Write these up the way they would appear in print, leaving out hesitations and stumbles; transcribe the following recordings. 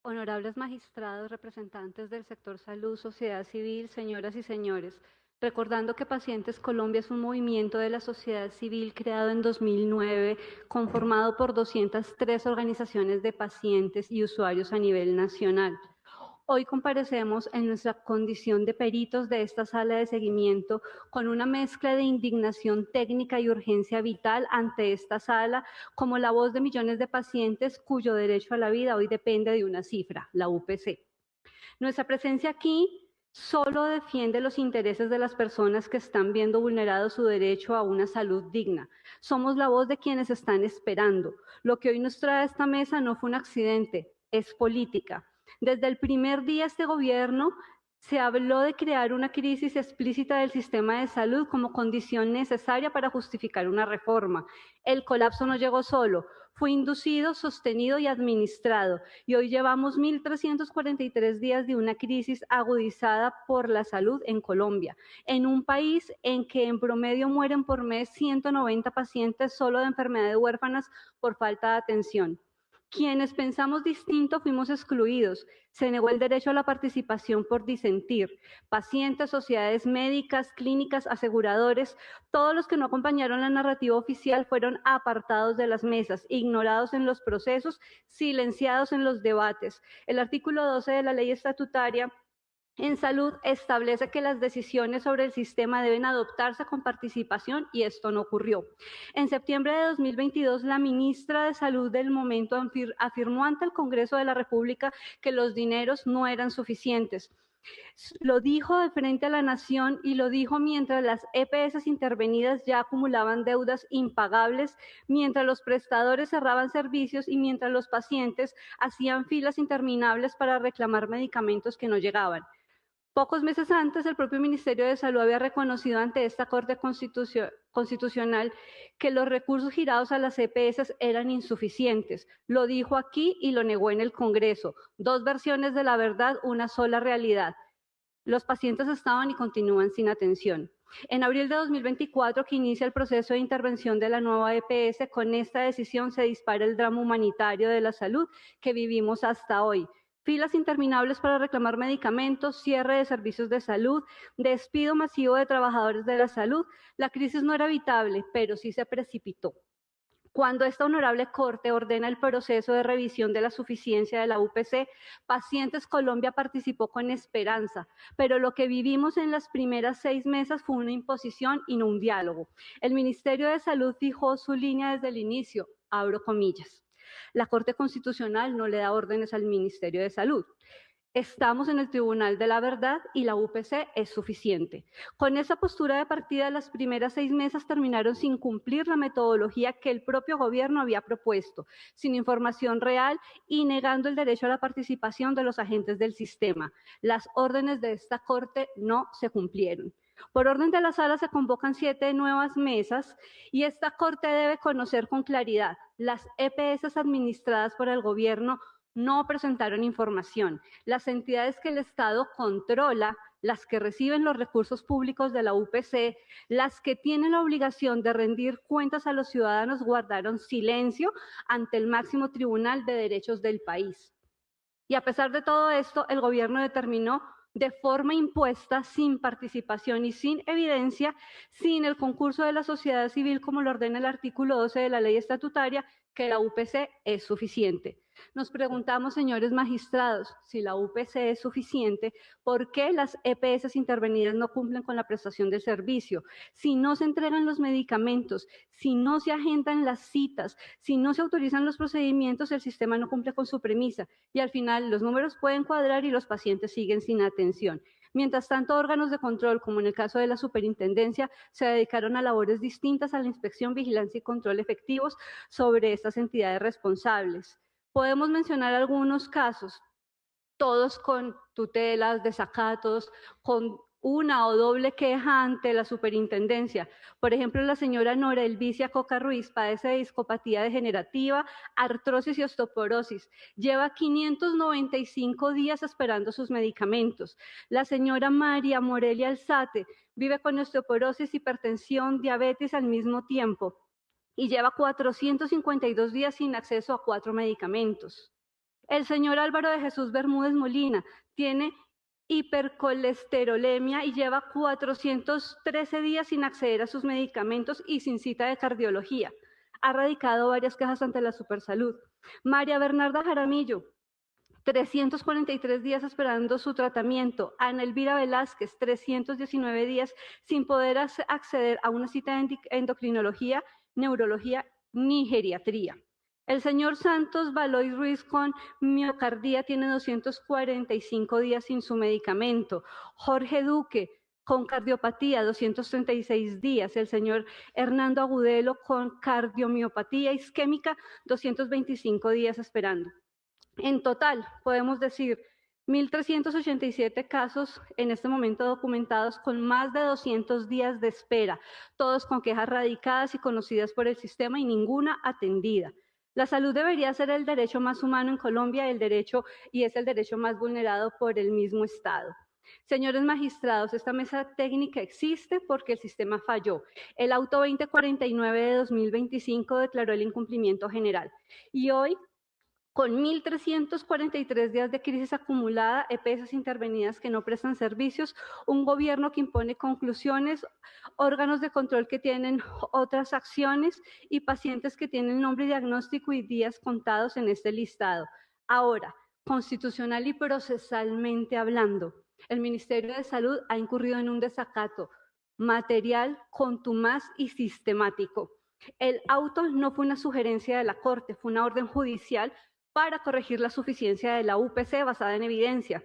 Honorables magistrados, representantes del sector salud, sociedad civil, señoras y señores, recordando que Pacientes Colombia es un movimiento de la sociedad civil creado en 2009, conformado por 203 organizaciones de pacientes y usuarios a nivel nacional. Hoy comparecemos en nuestra condición de peritos de esta sala de seguimiento con una mezcla de indignación técnica y urgencia vital ante esta sala como la voz de millones de pacientes cuyo derecho a la vida hoy depende de una cifra, la UPC. Nuestra presencia aquí solo defiende los intereses de las personas que están viendo vulnerado su derecho a una salud digna. Somos la voz de quienes están esperando. Lo que hoy nos trae a esta mesa no fue un accidente, es política. Desde el primer día este gobierno se habló de crear una crisis explícita del sistema de salud como condición necesaria para justificar una reforma. El colapso no llegó solo, fue inducido, sostenido y administrado. Y hoy llevamos 1.343 días de una crisis agudizada por la salud en Colombia, en un país en que en promedio mueren por mes 190 pacientes solo de enfermedades huérfanas por falta de atención. Quienes pensamos distinto fuimos excluidos. Se negó el derecho a la participación por disentir. Pacientes, sociedades médicas, clínicas, aseguradores, todos los que no acompañaron la narrativa oficial fueron apartados de las mesas, ignorados en los procesos, silenciados en los debates. El artículo 12 de la ley estatutaria en salud establece que las decisiones sobre el sistema deben adoptarse con participación y esto no ocurrió. En septiembre de 2022, la ministra de Salud del momento afirmó ante el Congreso de la República que los dineros no eran suficientes. Lo dijo de frente a la nación y lo dijo mientras las EPS intervenidas ya acumulaban deudas impagables, mientras los prestadores cerraban servicios y mientras los pacientes hacían filas interminables para reclamar medicamentos que no llegaban. Pocos meses antes, el propio Ministerio de Salud había reconocido ante esta Corte Constitucional que los recursos girados a las EPS eran insuficientes. Lo dijo aquí y lo negó en el Congreso. Dos versiones de la verdad, una sola realidad. Los pacientes estaban y continúan sin atención. En abril de 2024, que inicia el proceso de intervención de la nueva EPS, con esta decisión se dispara el drama humanitario de la salud que vivimos hasta hoy. Filas interminables para reclamar medicamentos, cierre de servicios de salud, despido masivo de trabajadores de la salud. La crisis no era evitable, pero sí se precipitó. Cuando esta honorable Corte ordena el proceso de revisión de la suficiencia de la UPC, Pacientes Colombia participó con esperanza, pero lo que vivimos en las primeras 6 meses fue una imposición y no un diálogo. El Ministerio de Salud fijó su línea desde el inicio, abro comillas. La Corte Constitucional no le da órdenes al Ministerio de Salud. Estamos en el Tribunal de la Verdad y la UPC es suficiente. Con esa postura de partida, las primeras 6 mesas terminaron sin cumplir la metodología que el propio gobierno había propuesto, sin información real y negando el derecho a la participación de los agentes del sistema. Las órdenes de esta Corte no se cumplieron. Por orden de la sala se convocan 7 nuevas mesas y esta Corte debe conocer con claridad: las EPS administradas por el gobierno no presentaron información. Las entidades que el Estado controla, las que reciben los recursos públicos de la UPC, las que tienen la obligación de rendir cuentas a los ciudadanos, guardaron silencio ante el máximo tribunal de derechos del país. Y a pesar de todo esto, el gobierno determinó de forma impuesta, sin participación y sin evidencia, sin el concurso de la sociedad civil, como lo ordena el artículo 12 de la ley estatutaria, que la UPC es suficiente. Nos preguntamos, señores magistrados, si la UPC es suficiente, ¿por qué las EPS intervenidas no cumplen con la prestación del servicio? Si no se entregan los medicamentos, si no se agendan las citas, si no se autorizan los procedimientos, el sistema no cumple con su premisa y al final los números pueden cuadrar y los pacientes siguen sin atención. Mientras tanto, órganos de control, como en el caso de la superintendencia, se dedicaron a labores distintas a la inspección, vigilancia y control efectivos sobre estas entidades responsables. Podemos mencionar algunos casos, todos con tutelas, desacatos, con una o doble queja ante la superintendencia. Por ejemplo, la señora Nora Elvicia Coca Ruiz padece de discopatía degenerativa, artrosis y osteoporosis. Lleva 595 días esperando sus medicamentos. La señora María Morelia Alzate vive con osteoporosis, hipertensión, diabetes al mismo tiempo y lleva 452 días sin acceso a 4 medicamentos. El señor Álvaro de Jesús Bermúdez Molina tiene hipercolesterolemia y lleva 413 días sin acceder a sus medicamentos y sin cita de cardiología. Ha radicado varias quejas ante la Supersalud. María Bernarda Jaramillo, 343 días esperando su tratamiento. Ana Elvira Velázquez, 319 días sin poder acceder a una cita de endocrinología, neurología ni geriatría. El señor Santos Baloy Ruiz con miocardía tiene 245 días sin su medicamento. Jorge Duque con cardiopatía, 236 días. El señor Hernando Agudelo con cardiomiopatía isquémica, 225 días esperando. En total, podemos decir 1.387 casos en este momento documentados con más de 200 días de espera, todos con quejas radicadas y conocidas por el sistema y ninguna atendida. La salud debería ser el derecho más humano en Colombia, y es el derecho más vulnerado por el mismo Estado. Señores magistrados, esta mesa técnica existe porque el sistema falló. El auto 2049 de 2025 declaró el incumplimiento general y hoy, con 1.343 días de crisis acumulada, EPS intervenidas que no prestan servicios, un gobierno que impone conclusiones, órganos de control que tienen otras acciones y pacientes que tienen nombre y diagnóstico y días contados en este listado. Ahora, constitucional y procesalmente hablando, el Ministerio de Salud ha incurrido en un desacato material, contumaz y sistemático. El auto no fue una sugerencia de la Corte, fue una orden judicial para corregir la suficiencia de la UPC basada en evidencia.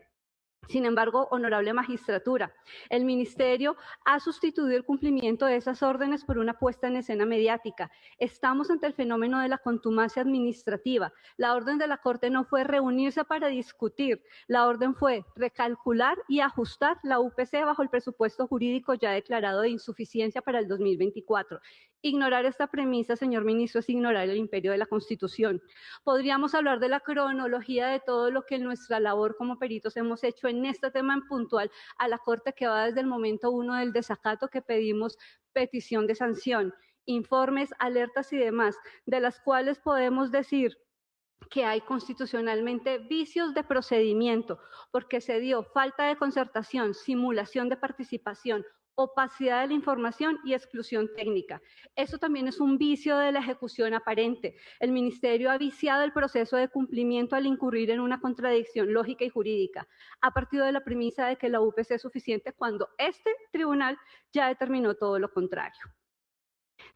Sin embargo, honorable magistratura, el Ministerio ha sustituido el cumplimiento de esas órdenes por una puesta en escena mediática. Estamos ante el fenómeno de la contumacia administrativa. La orden de la Corte no fue reunirse para discutir, la orden fue recalcular y ajustar la UPC bajo el presupuesto jurídico ya declarado de insuficiencia para el 2024. Ignorar esta premisa, señor ministro, es ignorar el imperio de la Constitución. Podríamos hablar de la cronología de todo lo que en nuestra labor como peritos hemos hecho en este tema en puntual a la Corte, que va desde el momento 1 del desacato que pedimos petición de sanción, informes, alertas y demás, de las cuales podemos decir que hay constitucionalmente vicios de procedimiento, porque se dio falta de concertación, simulación de participación, opacidad de la información y exclusión técnica. Eso también es un vicio de la ejecución aparente. El Ministerio ha viciado el proceso de cumplimiento al incurrir en una contradicción lógica y jurídica. Ha partido de la premisa de que la UPC es suficiente cuando este tribunal ya determinó todo lo contrario.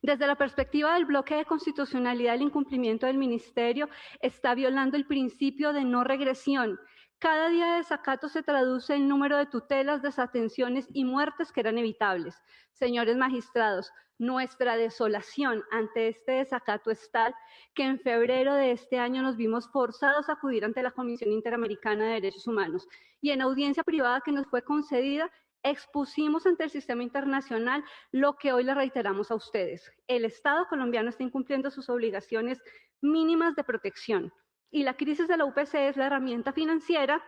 Desde la perspectiva del bloque de constitucionalidad, el incumplimiento del Ministerio está violando el principio de no regresión. Cada día de desacato se traduce en número de tutelas, desatenciones y muertes que eran evitables. Señores magistrados, nuestra desolación ante este desacato es tal que en febrero de este año nos vimos forzados a acudir ante la Comisión Interamericana de Derechos Humanos y en audiencia privada que nos fue concedida, expusimos ante el sistema internacional lo que hoy le reiteramos a ustedes. El Estado colombiano está incumpliendo sus obligaciones mínimas de protección y la crisis de la UPC es la herramienta financiera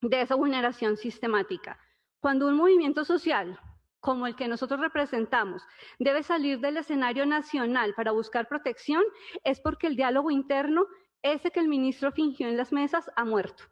de esa vulneración sistemática. Cuando un movimiento social como el que nosotros representamos debe salir del escenario nacional para buscar protección, es porque el diálogo interno, ese que el ministro fingió en las mesas, ha muerto.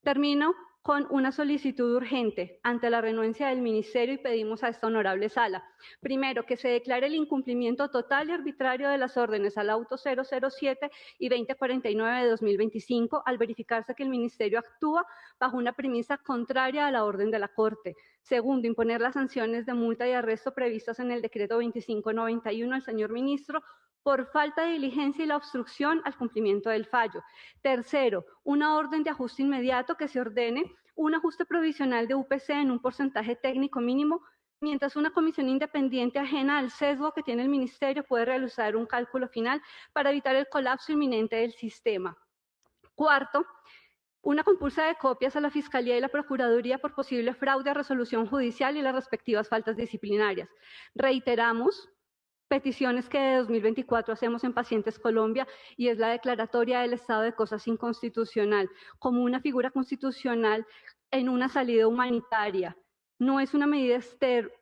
Termino con una solicitud urgente ante la renuencia del Ministerio y pedimos a esta honorable sala. Primero, que se declare el incumplimiento total y arbitrario de las órdenes al auto 007 y 2049 de 2025 al verificarse que el Ministerio actúa bajo una premisa contraria a la orden de la Corte. Segundo, imponer las sanciones de multa y arresto previstas en el decreto 2591 al señor ministro por falta de diligencia y la obstrucción al cumplimiento del fallo. Tercero, una orden de ajuste inmediato que se ordene un ajuste provisional de UPC en un porcentaje técnico mínimo, mientras una comisión independiente ajena al sesgo que tiene el Ministerio puede realizar un cálculo final para evitar el colapso inminente del sistema. Cuarto, una compulsa de copias a la Fiscalía y la Procuraduría por posible fraude a resolución judicial y las respectivas faltas disciplinarias. Reiteramos peticiones que de 2024 hacemos en Pacientes Colombia y es la declaratoria del estado de cosas inconstitucional como una figura constitucional en una salida humanitaria. No es una medida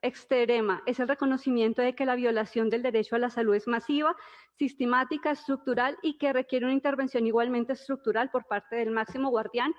extrema, es el reconocimiento de que la violación del derecho a la salud es masiva, sistemática, estructural y que requiere una intervención igualmente estructural por parte del máximo guardián